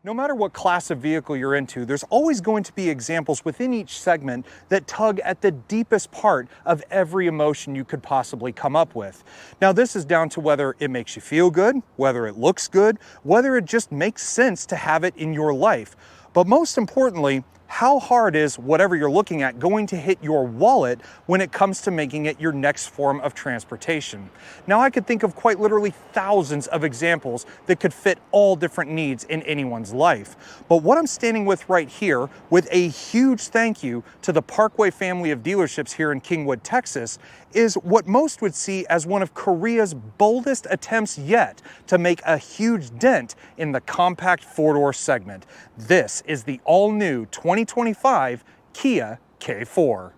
No matter what class of vehicle you're into, there's always going to be examples within each segment that tug at the deepest part of every emotion you could possibly come up with. Now, this is down to whether it makes you feel good, whether it looks good, whether it just makes sense to have it in your life. But most importantly, how hard is whatever you're looking at going to hit your wallet when it comes to making it your next form of transportation? Now, I could think of quite literally thousands of examples that could fit all different needs in anyone's life. But what I'm standing with right here, with a huge thank you to the Parkway family of dealerships here in Kingwood, Texas, is what most would see as one of Korea's boldest attempts yet to make a huge dent in the compact four-door segment. This is the all-new 2025 Kia K4.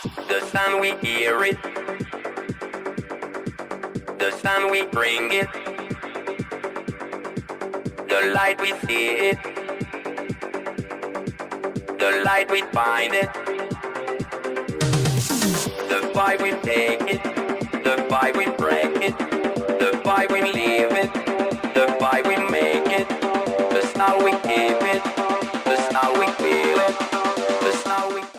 The sound we hear it, the sound we bring it, the light we see it, the light we find it, the vibe we take it, the vibe we break it, the vibe we leave it, the vibe we make it, the style we keep it, the style we feel it, the style we own it.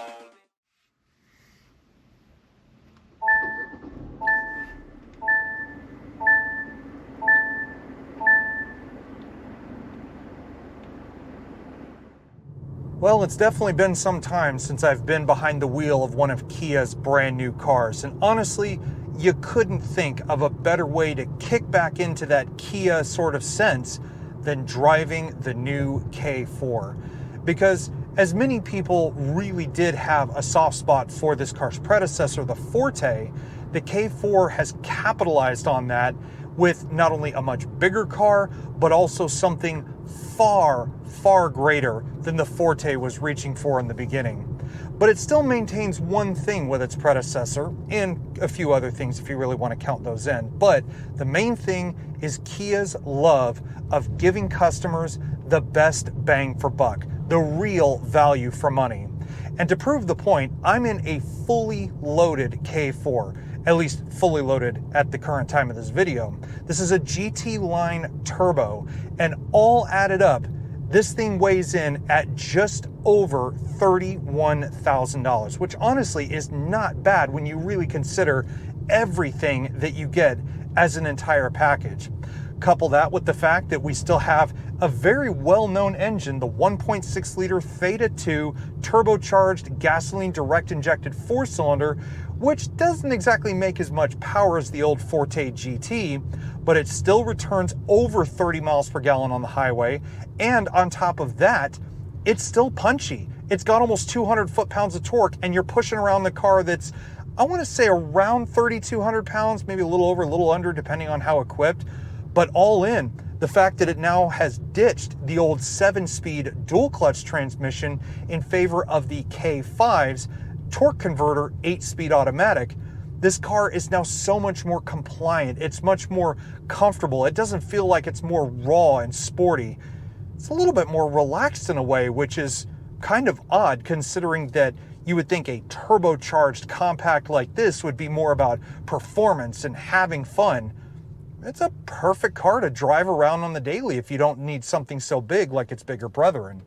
Well, it's definitely been some time since I've been behind the wheel of one of Kia's brand new cars. And honestly, you couldn't think of a better way to kick back into that Kia sort of sense than driving the new K4. Because as many people really did have a soft spot for this car's predecessor, the Forte, the K4 has capitalized on that with not only a much bigger car, but also something far, far greater than the Forte was reaching for in the beginning. But it still maintains one thing with its predecessor, and a few other things if you really want to count those in. But the main thing is Kia's love of giving customers the best bang for buck, the real value for money. And to prove the point, I'm in a fully loaded K4, at least fully loaded at the current time of this video. This is a GT line turbo, and all added up, this thing weighs in at just over $31,000, which honestly is not bad when you really consider everything that you get as an entire package. Couple that with the fact that we still have a very well-known engine, the 1.6 liter Theta 2 turbocharged gasoline direct injected 4-cylinder, which doesn't exactly make as much power as the old Forte GT, but it still returns over 30 miles per gallon on the highway. And on top of that, it's still punchy. It's got almost 200 foot-pounds of torque, and you're pushing around the car that's, I want to say, around 3,200 pounds, maybe a little over, a little under, depending on how equipped. But all in, the fact that it now has ditched the old 7-speed dual clutch transmission in favor of the K5's torque converter 8-speed automatic, this car is now so much more compliant. It's much more comfortable. It doesn't feel like it's more raw and sporty. It's a little bit more relaxed in a way, which is kind of odd considering that you would think a turbocharged compact like this would be more about performance and having fun. It's a perfect car to drive around on the daily if you don't need something so big like its bigger brethren.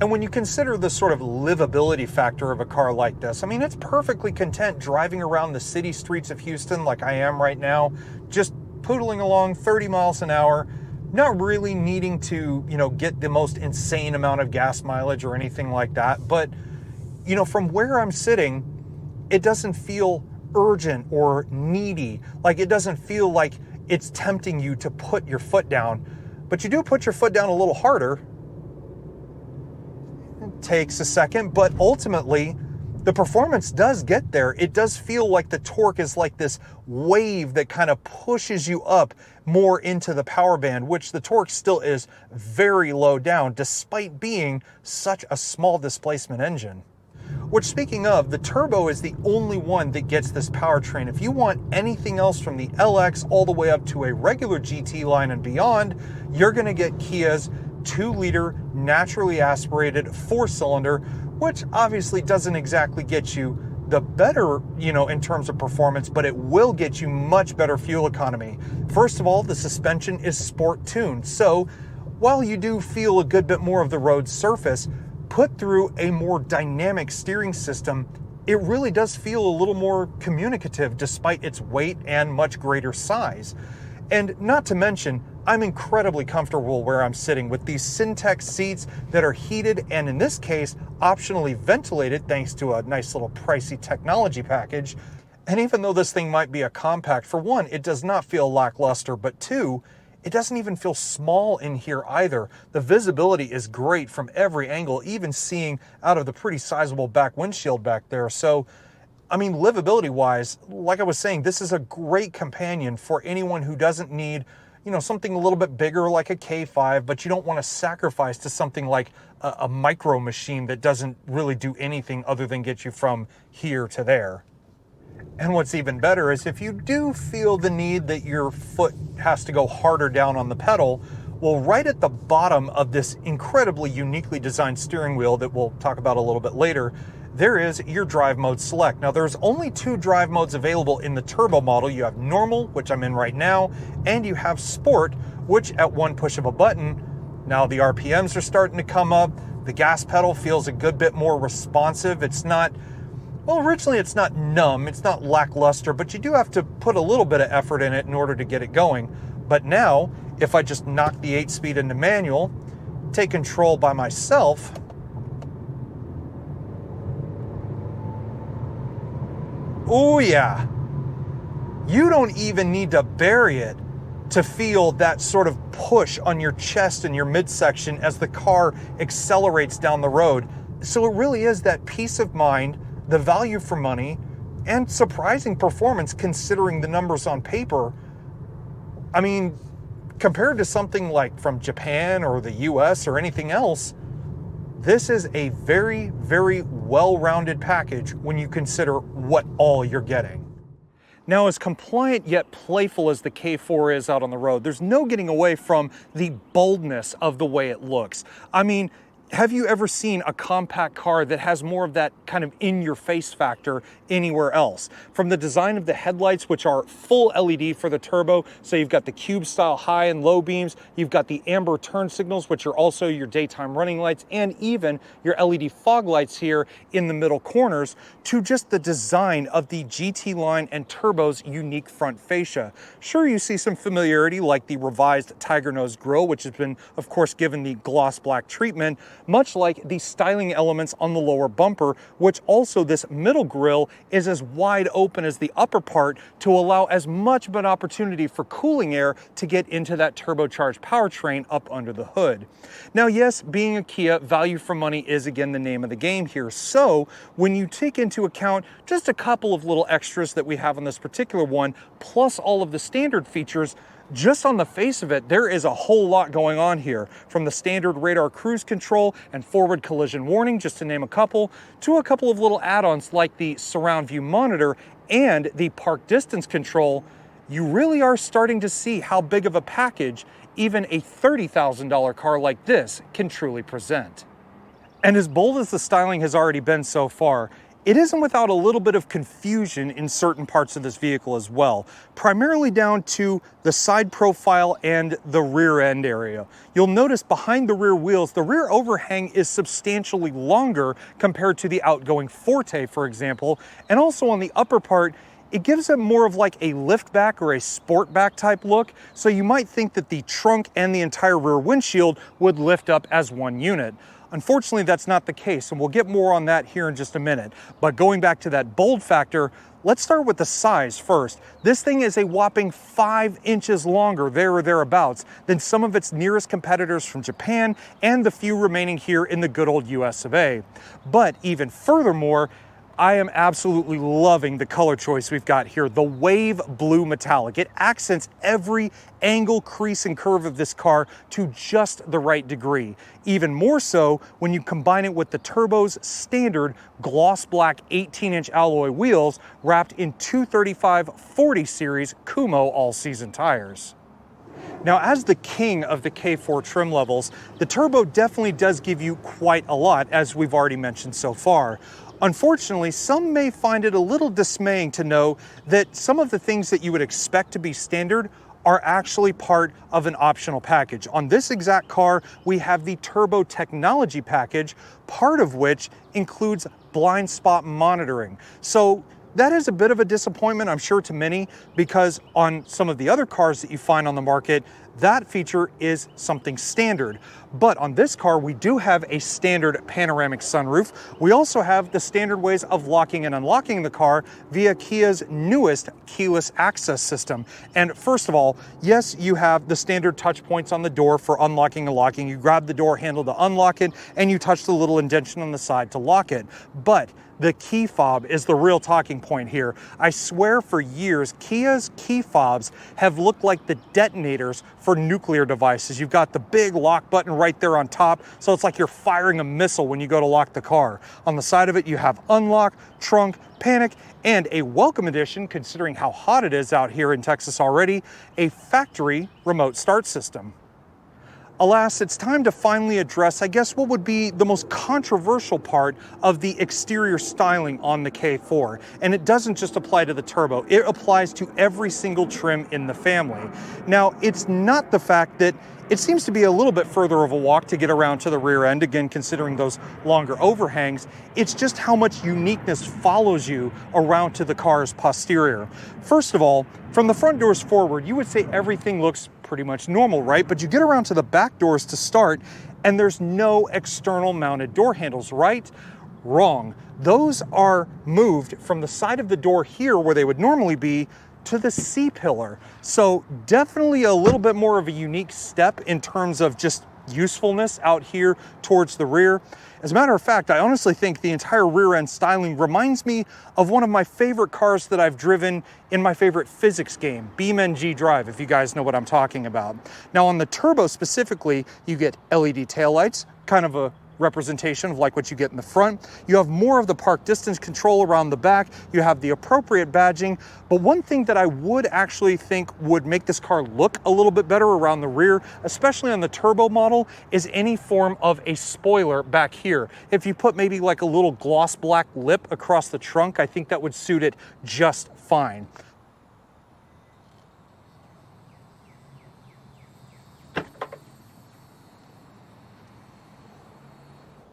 And when you consider the sort of livability factor of a car like this, I mean, it's perfectly content driving around the city streets of Houston like I am right now, just poodling along 30 miles an hour, not really needing to, get the most insane amount of gas mileage or anything like that. But, from where I'm sitting, it doesn't feel urgent or needy. Like, it doesn't feel like it's tempting you to put your foot down, but you do put your foot down a little harder. It takes a second, but ultimately the performance does get there. It does feel like the torque is like this wave that kind of pushes you up more into the power band, which the torque still is very low down despite being such a small displacement engine. Which, speaking of, the turbo is the only one that gets this powertrain. If you want anything else from the LX all the way up to a regular GT line and beyond, you're going to get Kia's 2-liter naturally aspirated 4-cylinder, which obviously doesn't exactly get you the better, in terms of performance, but it will get you much better fuel economy. First of all, the suspension is sport tuned, so while you do feel a good bit more of the road surface, put through a more dynamic steering system, it really does feel a little more communicative despite its weight and much greater size. And not to mention, I'm incredibly comfortable where I'm sitting with these Syntex seats that are heated and in this case, optionally ventilated thanks to a nice little pricey technology package. And even though this thing might be a compact, for one, it does not feel lackluster, but two, it doesn't even feel small in here either. The visibility is great from every angle, even seeing out of the pretty sizable back windshield back there. So, I mean, livability wise, like I was saying, this is a great companion for anyone who doesn't need, you know, something a little bit bigger like a K5, but you don't want to sacrifice to something like a micro machine that doesn't really do anything other than get you from here to there. And what's even better is if you do feel the need that your foot has to go harder down on the pedal, well, right at the bottom of this incredibly uniquely designed steering wheel that we'll talk about a little bit later, there is your drive mode select. Now there's only two drive modes available in the turbo model. You have normal, which I'm in right now, and you have sport, which at one push of a button, now the RPMs are starting to come up. The gas pedal feels a good bit more responsive. It's not, well, originally it's not numb, it's not lackluster, but you do have to put a little bit of effort in it in order to get it going. But now, if I just knock the 8-speed into manual, take control by myself, oh yeah, you don't even need to bury it to feel that sort of push on your chest and your midsection as the car accelerates down the road. So it really is that peace of mind, the value for money, and surprising performance considering the numbers on paper. I mean, compared to something like from Japan or the US or anything else, this is a very, very well-rounded package when you consider what all you're getting. Now, as compliant yet playful as the K4 is out on the road, there's no getting away from the boldness of the way it looks. I mean, have you ever seen a compact car that has more of that kind of in-your-face factor anywhere else? From the design of the headlights, which are full LED for the turbo, so you've got the cube-style high and low beams, you've got the amber turn signals, which are also your daytime running lights, and even your LED fog lights here in the middle corners, to just the design of the GT line and turbo's unique front fascia. Sure, you see some familiarity like the revised Tiger Nose grille, which has been, of course, given the gloss black treatment, much like the styling elements on the lower bumper, which also this middle grille is as wide open as the upper part to allow as much of an opportunity for cooling air to get into that turbocharged powertrain up under the hood. Now, yes, being a Kia, value for money is again the name of the game here. So when you take into account just a couple of little extras that we have on this particular one, plus all of the standard features, just on the face of it, there is a whole lot going on here, from the standard radar cruise control and forward collision warning, just to name a couple, to a couple of little add-ons like the surround view monitor and the park distance control. You really are starting to see how big of a package even a $30,000 car like this can truly present. And as bold as the styling has already been so far, it isn't without a little bit of confusion in certain parts of this vehicle as well, primarily down to the side profile and the rear end area. You'll notice behind the rear wheels, the rear overhang is substantially longer compared to the outgoing Forte, for example, and also on the upper part, it gives it more of like a liftback or a sportback type look, so you might think that the trunk and the entire rear windshield would lift up as one unit. Unfortunately, that's not the case, and we'll get more on that here in just a minute. But going back to that bold factor, let's start with the size first. This thing is a whopping 5 inches longer, there or thereabouts, than some of its nearest competitors from Japan and the few remaining here in the good old US of A. But even furthermore, I am absolutely loving the color choice we've got here, the wave blue metallic. It accents every angle, crease, and curve of this car to just the right degree. Even more so when you combine it with the turbo's standard gloss black 18-inch alloy wheels wrapped in 235/40 series Kumho all-season tires. Now, as the king of the K4 trim levels, the turbo definitely does give you quite a lot, as we've already mentioned so far. Unfortunately, some may find it a little dismaying to know that some of the things that you would expect to be standard are actually part of an optional package. On this exact car, we have the Turbo Technology package, part of which includes blind spot monitoring. So that is a bit of a disappointment, I'm sure, to many, because on some of the other cars that you find on the market, that feature is something standard. But on this car, we do have a standard panoramic sunroof. We also have the standard ways of locking and unlocking the car via Kia's newest keyless access system. And first of all, yes, you have the standard touch points on the door for unlocking and locking. You grab the door handle to unlock it, and you touch the little indentation on the side to lock it. But the key fob is the real talking point here. I swear for years, Kia's key fobs have looked like the detonators for nuclear devices. You've got the big lock button right there on top, so it's like you're firing a missile when you go to lock the car. On the side of it, you have unlock, trunk, panic, and a welcome addition, considering how hot it is out here in Texas already, a factory remote start system. Alas, it's time to finally address, I guess, what would be the most controversial part of the exterior styling on the K4. And it doesn't just apply to the turbo, it applies to every single trim in the family. Now, it's not the fact that it seems to be a little bit further of a walk to get around to the rear end, again, considering those longer overhangs. It's just how much uniqueness follows you around to the car's posterior. First of all, from the front doors forward, you would say everything looks pretty much normal, right? But you get around to the back doors to start, and there's no external mounted door handles, right? Wrong. Those are moved from the side of the door here, where they would normally be, to the C-pillar. So definitely a little bit more of a unique step in terms of just usefulness out here towards the rear. As a matter of fact, I honestly think the entire rear end styling reminds me of one of my favorite cars that I've driven in my favorite physics game, BeamNG Drive, if you guys know what I'm talking about. Now on the turbo specifically, you get LED taillights, kind of a representation of like what you get in the front. You have more of the park distance control around the back. You have the appropriate badging. But one thing that I would actually think would make this car look a little bit better around the rear, especially on the turbo model, is any form of a spoiler back here. If you put maybe like a little gloss black lip across the trunk, I think that would suit it just fine.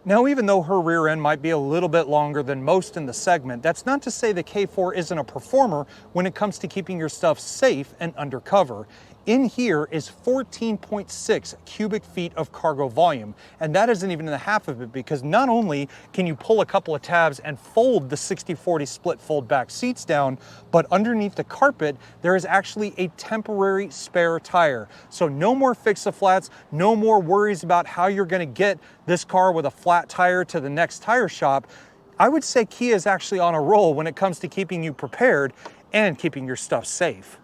Now, even though her rear end might be a little bit longer than most in the segment, that's not to say the K4 isn't a performer when it comes to keeping your stuff safe and undercover. In here is 14.6 cubic feet of cargo volume, and that isn't even the half of it, because not only can you pull a couple of tabs and fold the 60/40 split fold back seats down, but underneath the carpet there is actually a temporary spare tire. So no more fix-a-flats, no more worries about how you're going to get this car with a flat tire to the next tire shop. I would say Kia is actually on a roll when it comes to keeping you prepared and keeping your stuff safe.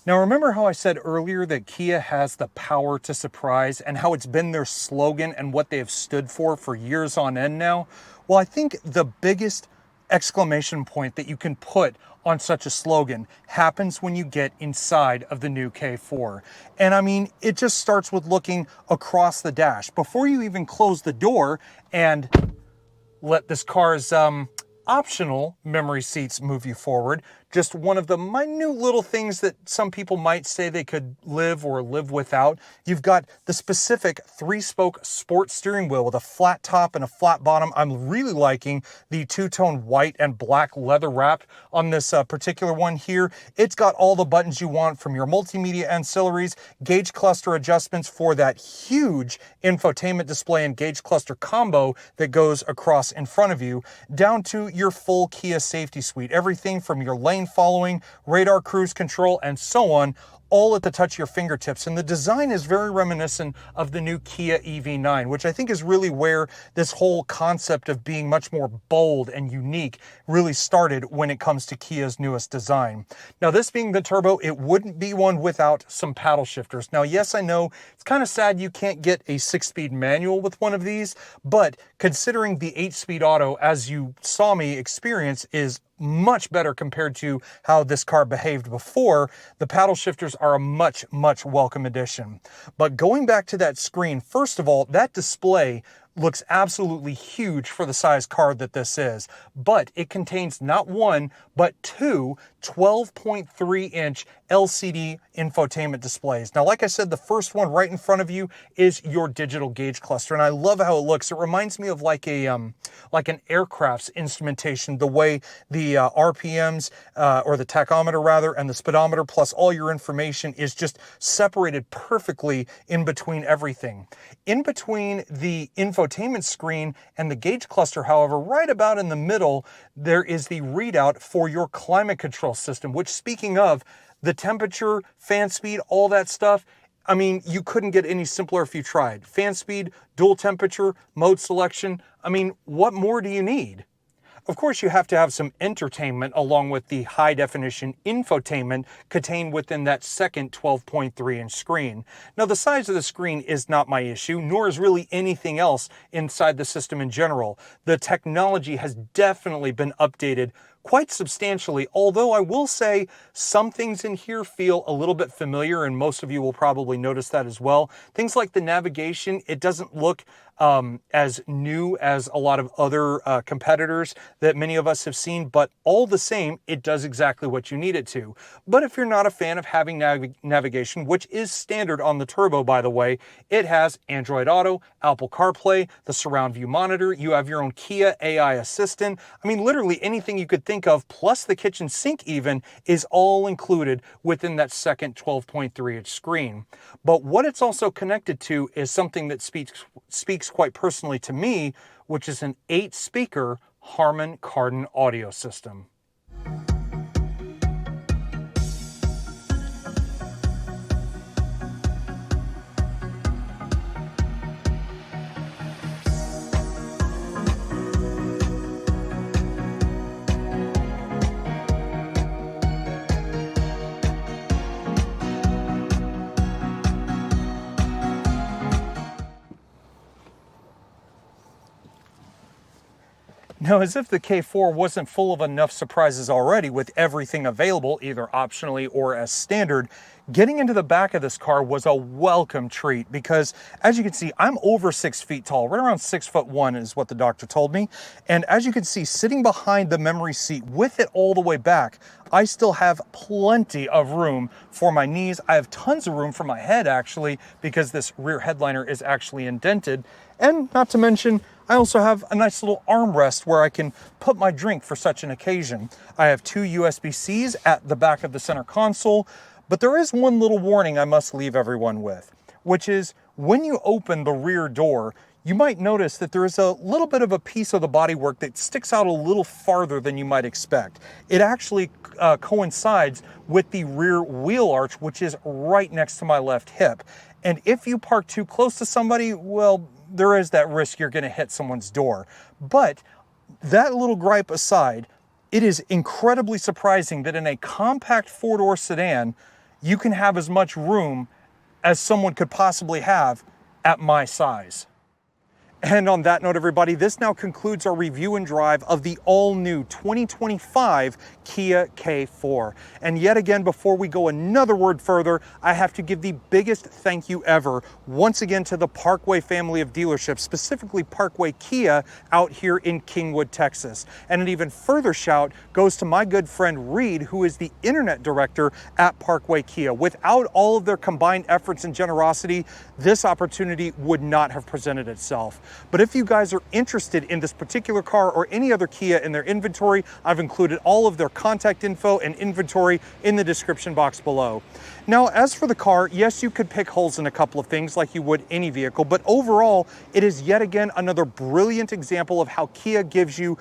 Now, remember how I said earlier that Kia has the power to surprise and how it's been their slogan and what they have stood for years on end now? Well, I think the biggest exclamation point that you can put on such a slogan happens when you get inside of the new K4. And I mean, it just starts with looking across the dash. Before you even close the door and let this car's optional memory seats move you forward, just one of the minute little things that some people might say they could live or live without. You've got the specific 3-spoke sport steering wheel with a flat top and a flat bottom. I'm really liking the two-tone white and black leather wrap on this particular one here. It's got all the buttons you want, from your multimedia ancillaries, gauge cluster adjustments for that huge infotainment display and gauge cluster combo that goes across in front of you, down to your full Kia safety suite. Everything from your lane following, radar cruise control, and so on, all at the touch of your fingertips. And the design is very reminiscent of the new Kia EV9, which I think is really where this whole concept of being much more bold and unique really started when it comes to Kia's newest design. Now, this being the turbo, it wouldn't be one without some paddle shifters. Now, yes, I know it's kind of sad you can't get a 6-speed manual with one of these, but considering the 8-speed auto, as you saw me experience, is much better compared to how this car behaved before, the paddle shifters are a much welcome addition. But going back to that screen, first of all, that display looks absolutely huge for the size car that this is, but it contains not one, but two 12.3-inch LCD infotainment displays. Now, like I said, the first one right in front of you is your digital gauge cluster, and I love how it looks. It reminds me of like an aircraft's instrumentation, the way the RPMs, or the tachometer rather, and the speedometer plus all your information is just separated perfectly in between everything. In between the infotainment screen and the gauge cluster, however, right about in the middle, there is the readout for your climate control system, which, speaking of, the temperature, fan speed, all that stuff, I mean, you couldn't get any simpler if you tried. Fan speed, dual temperature, mode selection. I mean, what more do you need? Of course, you have to have some entertainment along with the high-definition infotainment contained within that second 12.3-inch screen. Now, the size of the screen is not my issue, nor is really anything else inside the system in general. The technology has definitely been updated quite substantially, although I will say some things in here feel a little bit familiar, and most of you will probably notice that as well. Things like the navigation, it doesn't look as new as a lot of other competitors that many of us have seen, but all the same, it does exactly what you need it to. But if you're not a fan of having navigation, which is standard on the Turbo, by the way, it has Android Auto, Apple CarPlay, the surround view monitor, you have your own Kia AI assistant. I mean, literally anything you could think of, plus the kitchen sink even, is all included within that second 12.3-inch screen. But what it's also connected to is something that speaks quite personally to me, which is an 8-speaker Harman Kardon audio system. Now, as if the K4 wasn't full of enough surprises already with everything available, either optionally or as standard, getting into the back of this car was a welcome treat because, as you can see, I'm over 6 feet tall, right around 6'1" is what the doctor told me. And as you can see, sitting behind the memory seat with it all the way back, I still have plenty of room for my knees. I have tons of room for my head, actually, because this rear headliner is actually indented. And not to mention, I also have a nice little armrest where I can put my drink for such an occasion. I have 2 USB-Cs at the back of the center console, but there is one little warning I must leave everyone with, which is when you open the rear door, you might notice that there is a little bit of a piece of the bodywork that sticks out a little farther than you might expect. It actually coincides with the rear wheel arch, which is right next to my left hip. And if you park too close to somebody, well, there is that risk you're going to hit someone's door. But that little gripe aside, it is incredibly surprising that in a compact 4-door sedan, you can have as much room as someone could possibly have at my size. And on that note, everybody, this now concludes our review and drive of the all-new 2025 Kia K4. And yet again, before we go another word further, I have to give the biggest thank you ever, once again, to the Parkway family of dealerships, specifically Parkway Kia out here in Kingwood, Texas. And an even further shout goes to my good friend Reed, who is the internet director at Parkway Kia. Without all of their combined efforts and generosity, this opportunity would not have presented itself. But if you guys are interested in this particular car or any other Kia in their inventory, I've included all of their contact info and inventory in the description box below. Now, as for the car, yes, you could pick holes in a couple of things like you would any vehicle, but overall, it is yet again another brilliant example of how Kia gives you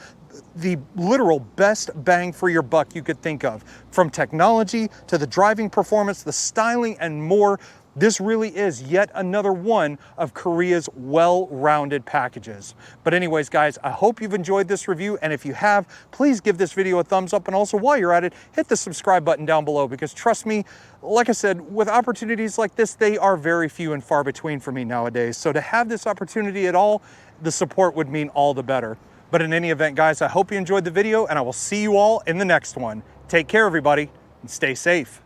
the literal best bang for your buck you could think of. From technology to the driving performance, the styling, and more. This really is yet another one of Korea's well-rounded packages. But anyways, guys, I hope you've enjoyed this review, and if you have, please give this video a thumbs up, and also while you're at it, hit the subscribe button down below, because trust me, like I said, with opportunities like this, they are very few and far between for me nowadays. So to have this opportunity at all, the support would mean all the better. But in any event, guys, I hope you enjoyed the video, and I will see you all in the next one. Take care, everybody, and stay safe.